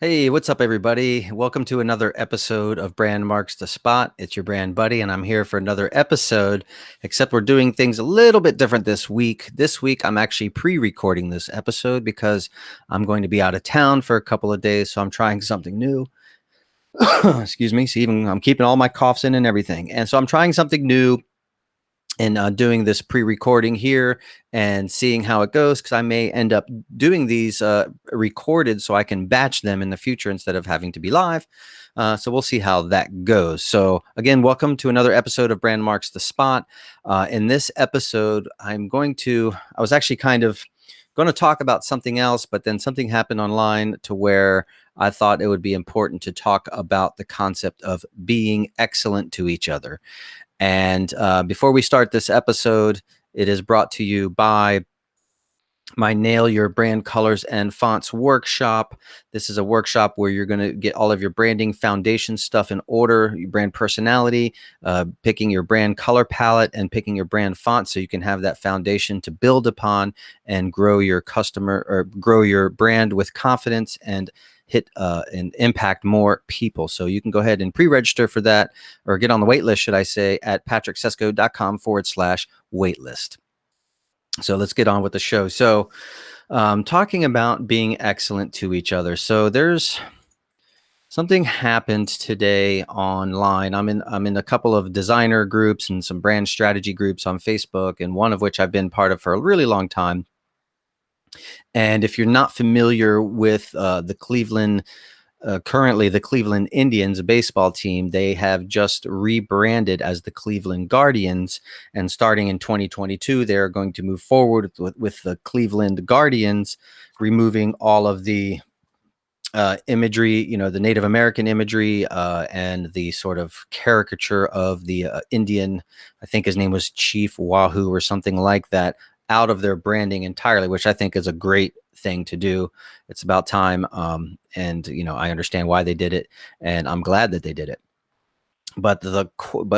Hey, what's up, everybody? Welcome to another episode of Brand Marks the Spot. It's your brand buddy, and I'm here for another episode, except we're doing things a little bit different this week. This week, I'm actually pre recording this episode because I'm going to be out of town for a couple of days, so I'm trying something new. Excuse me. See, even I'm keeping all my coughs in and everything. And so I'm trying something new and doing this pre-recording here and seeing how it goes, because I may end up doing these recorded so I can batch them in the future instead of having to be live. So we'll see how that goes. So again, welcome to another episode of Brand Marks the Spot. In this episode, I was actually kind of going to talk about something else, but then something happened online to where I thought it would be important to talk about the concept of being excellent to each other. And before we start this episode, it is brought to you by my Nail Your Brand Colors and Fonts workshop. This is a workshop where you're going to get all of your branding foundation stuff in order, your brand personality, picking your brand color palette, and picking your brand font so you can have that foundation to build upon and grow your customer or grow your brand with confidence and hit and impact more people. So you can go ahead and pre-register for that, or get on the wait list, should I say, at patricksesko.com/waitlist. So let's get on with the show. So talking about being excellent to each other. So there's something happened today online. I'm in a couple of designer groups and some brand strategy groups on Facebook, and one of which I've been part of for a really long time. And if you're not familiar with currently the Cleveland Indians, a baseball team, they have just rebranded as the Cleveland Guardians. And starting in 2022, they're going to move forward with the Cleveland Guardians, removing all of the imagery, the Native American imagery, and the sort of caricature of the Indian, I think his name was Chief Wahoo or something like that, out of their branding entirely, which I think is a great thing to do. It's about time. And I understand why they did it, and I'm glad that they did it. But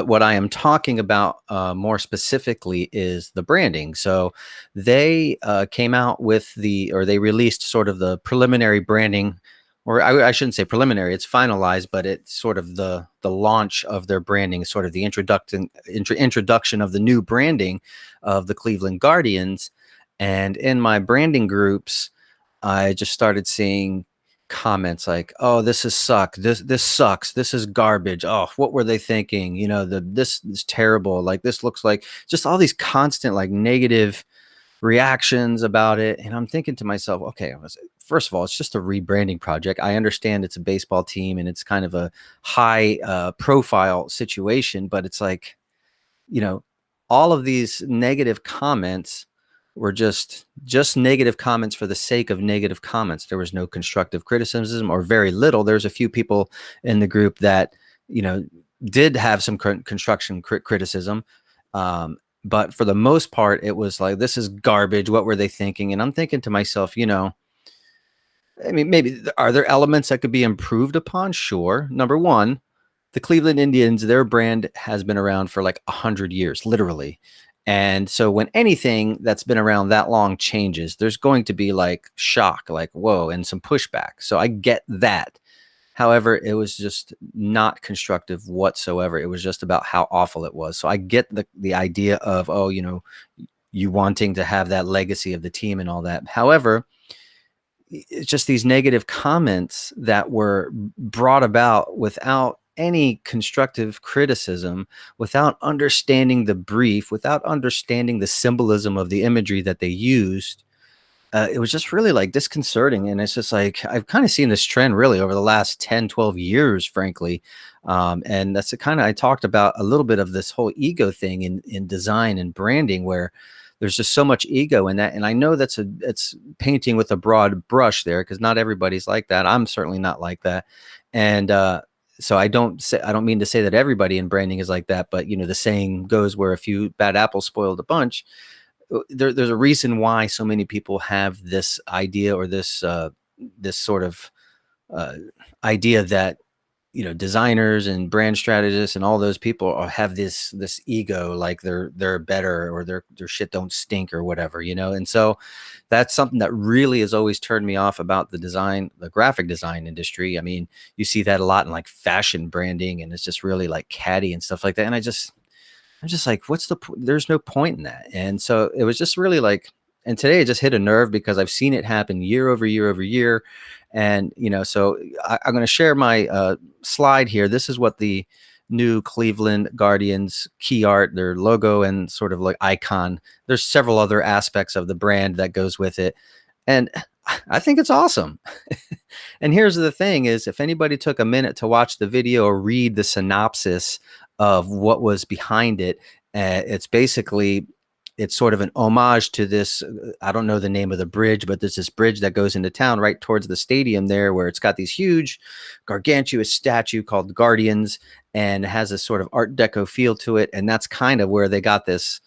what I am talking about more specifically is the branding. So they came out with they released sort of the preliminary branding, or I shouldn't say preliminary, it's finalized, but it's sort of the launch of their branding, sort of the introduction of the new branding of the Cleveland Guardians. And in my branding groups, I just started seeing comments like, "Oh, this is suck. This sucks. This is garbage. Oh, what were they thinking? This is terrible. Like, this looks like," just all these constant like negative reactions about it. And I'm thinking to myself, okay, first of all, it's just a rebranding project. I understand it's a baseball team and it's kind of a high profile situation, but it's like, you know, all of these negative comments were just negative comments for the sake of negative comments. There was no constructive criticism, or very little. There's a few people in the group that, did have some construction criticism. But for the most part, it was like, this is garbage. What were they thinking? And I'm thinking to myself, I mean, maybe are there elements that could be improved upon? Sure. Number one, the Cleveland Indians, their brand has been around for like 100 years, literally. And so when anything that's been around that long changes, there's going to be like shock, like, whoa, and some pushback. So I get that. However, it was just not constructive whatsoever. It was just about how awful it was. So I get the idea of, oh, you wanting to have that legacy of the team and all that. However, it's just these negative comments that were brought about without any constructive criticism, without understanding the brief, without understanding the symbolism of the imagery that they used. It was just really like disconcerting. And it's just like, I've kind of seen this trend really over the last 10, 12 years, frankly. And that's the kind of, I talked about a little bit of this whole ego thing in design and branding, where there's just so much ego in that. And I know it's painting with a broad brush there, because not everybody's like that. I'm certainly not like that. And, so I don't mean to say that everybody in branding is like that, but the saying goes, where a few bad apples spoiled a bunch. There's a reason why so many people have this idea, or this sort of idea that designers and brand strategists and all those people have this ego, like they're better, or their shit don't stink or whatever, and so that's something that really has always turned me off about the graphic design industry. I mean, you see that a lot in like fashion branding, and it's just really like catty and stuff like that, and I'm just like, there's no point in that. And so it was just really like, and today it just hit a nerve because I've seen it happen year over year over year. And, so I'm going to share my slide here. This is what the new Cleveland Guardians key art, their logo and sort of like icon. There's several other aspects of the brand that goes with it. And I think it's awesome. And here's the thing is, if anybody took a minute to watch the video or read the synopsis of what was behind it, it's sort of an homage to this. I don't know the name of the bridge, but there's this bridge that goes into town right towards the stadium there, where it's got these huge gargantuous statue called the Guardians, and it has a sort of Art Deco feel to it. And that's kind of where they got this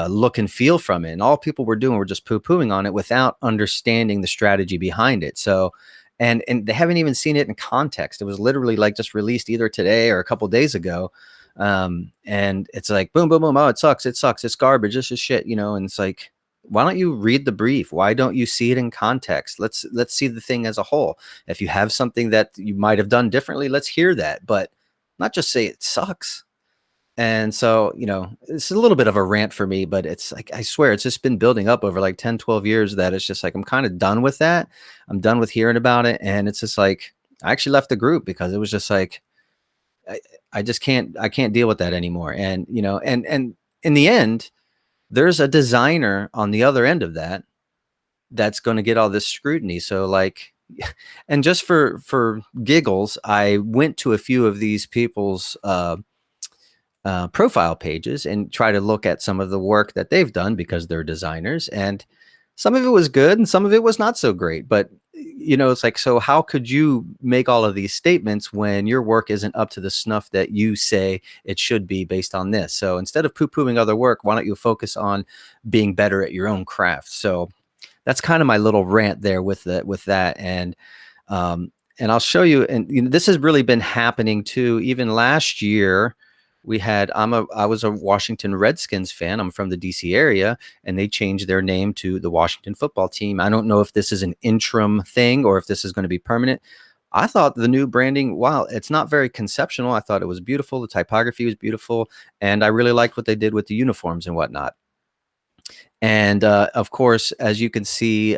look and feel from it. And all people were doing were just poo-pooing on it without understanding the strategy behind it. So, and they haven't even seen it in context. It was literally like just released either today or a couple days ago. And it's like, boom, boom, boom. Oh, it sucks. It's garbage. This is shit, and it's like, why don't you read the brief? Why don't you see it in context? Let's see the thing as a whole. If you have something that you might have done differently, let's hear that, but not just say it sucks. And so, it's a little bit of a rant for me, but it's like, I swear it's just been building up over like 10, 12 years that it's just like, I'm kind of done with that. I'm done with hearing about it. And it's just like, I actually left the group because it was just like, I just I can't deal with that anymore. And, and in the end, there's a designer on the other end of that's going to get all this scrutiny. So like, and just for giggles, I went to a few of these people's, profile pages and try to look at some of the work that they've done because they're designers, and some of it was good and some of it was not so great. But it's like, so how could you make all of these statements when your work isn't up to the snuff that you say it should be based on this? So instead of poo-pooing other work, why don't you focus on being better at your own craft? So that's kind of my little rant there with that. And I'll show you, and this has really been happening too. Even last year, I was a Washington Redskins fan. I'm from the DC area, and they changed their name to the Washington Football Team. I don't know if this is an interim thing or if this is going to be permanent. I thought the new branding, wow, it's not very conceptual. I thought it was beautiful. The typography was beautiful, and I really liked what they did with the uniforms and whatnot. And of course, as you can see,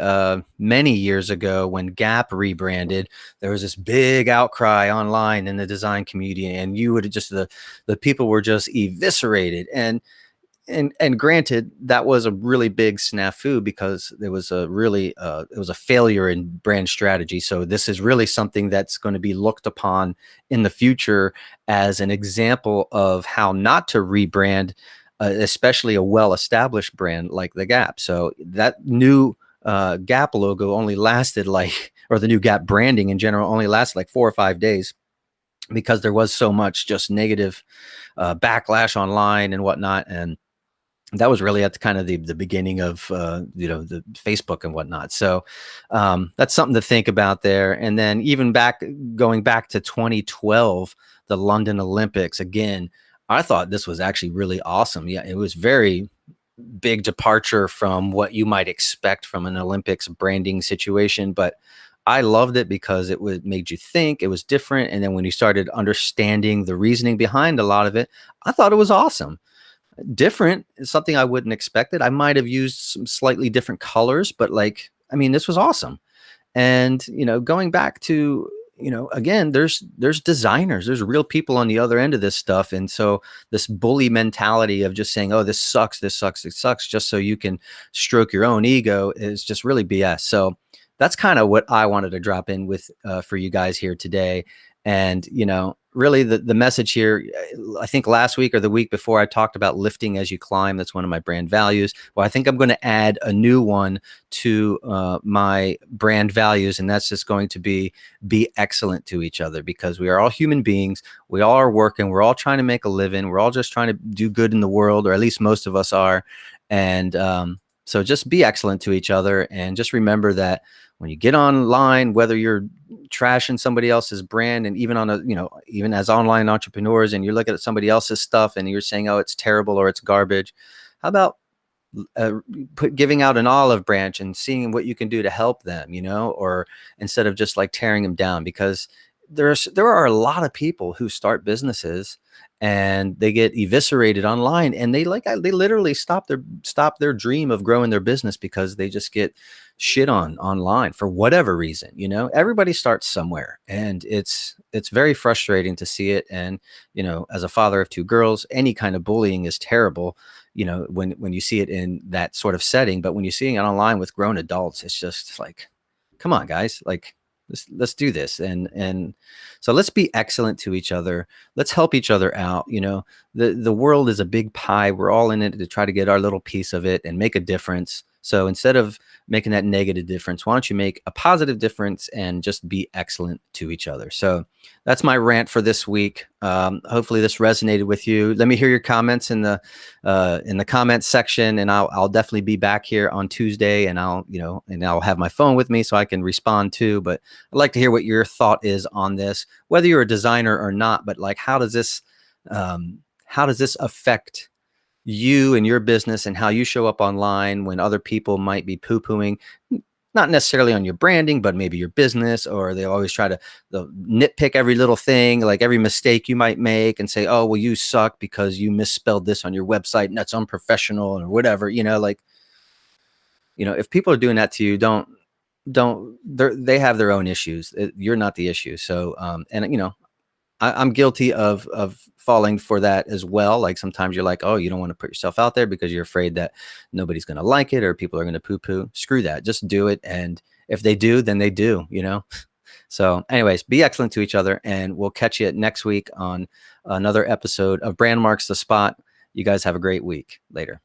many years ago when Gap rebranded, there was this big outcry online in the design community, and the people were just eviscerated. And granted, that was a really big snafu because there was it was a failure in brand strategy. So this is really something that's going to be looked upon in the future as an example of how not to rebrand, especially a well-established brand like the Gap. So that new Gap logo only lasted or the new Gap branding in general only lasted like 4 or 5 days, because there was so much just negative backlash online and whatnot. And that was really at the kind of the beginning of the Facebook and whatnot. So that's something to think about there. And then even going back to 2012, the London Olympics, again, I thought this was actually really awesome. Yeah, it was very big departure from what you might expect from an Olympics branding situation, but I loved it because it made you think. It was different. And then when you started understanding the reasoning behind a lot of it, I thought it was awesome. Different is something I wouldn't expect it. I might have used some slightly different colors, but this was awesome. And, going back to, again, there's designers, there's real people on the other end of this stuff. And so this bully mentality of just saying, oh, this sucks, it sucks, just so you can stroke your own ego is just really BS. So that's kind of what I wanted to drop in with for you guys here today. And, really the message here, I think last week or the week before, I talked about lifting as you climb. That's one of my brand values. Well, I think I'm going to add a new one to my brand values, and that's just going to be excellent to each other, because we are all human beings. We all are working. We're all trying to make a living. We're all just trying to do good in the world, or at least most of us are. And so just be excellent to each other, and just remember that when you get online, whether you're trashing somebody else's brand, and even on a, even as online entrepreneurs, and you're looking at somebody else's stuff and you're saying, oh, it's terrible or it's garbage. How about uh, giving out an olive branch and seeing what you can do to help them, or instead of just like tearing them down? Because there are a lot of people who start businesses and they get eviscerated online, and they literally stop their dream of growing their business because they just get shit on online for whatever reason. Everybody starts somewhere, and it's very frustrating to see it. And as a father of two girls, any kind of bullying is terrible, when you see it in that sort of setting. But when you're seeing it online with grown adults, it's just like, come on, guys, like, let's do this. And so let's be excellent to each other. Let's help each other out. The world is a big pie. We're all in it to try to get our little piece of it and make a difference. So instead of making that negative difference, why don't you make a positive difference and just be excellent to each other? So that's my rant for this week. Hopefully this resonated with you. Let me hear your comments in the comments section, and I'll definitely be back here on Tuesday, and I'll have my phone with me so I can respond too. But I'd like to hear what your thought is on this, whether you're a designer or not. But like, how does this affect you and your business, and how you show up online when other people might be poo-pooing, not necessarily on your branding, but maybe your business? Or they always try to nitpick every little thing, like every mistake you might make, and say, oh, well, you suck because you misspelled this on your website and that's unprofessional, or whatever. If people are doing that to you, they have their own issues. You're not the issue. So I'm guilty of falling for that as well. Like, sometimes you're like, oh, you don't want to put yourself out there because you're afraid that nobody's going to like it or people are going to poo-poo. Screw that. Just do it. And if they do, then they do, So anyways, be excellent to each other, and we'll catch you next week on another episode of Brand Marks the Spot. You guys have a great week. Later.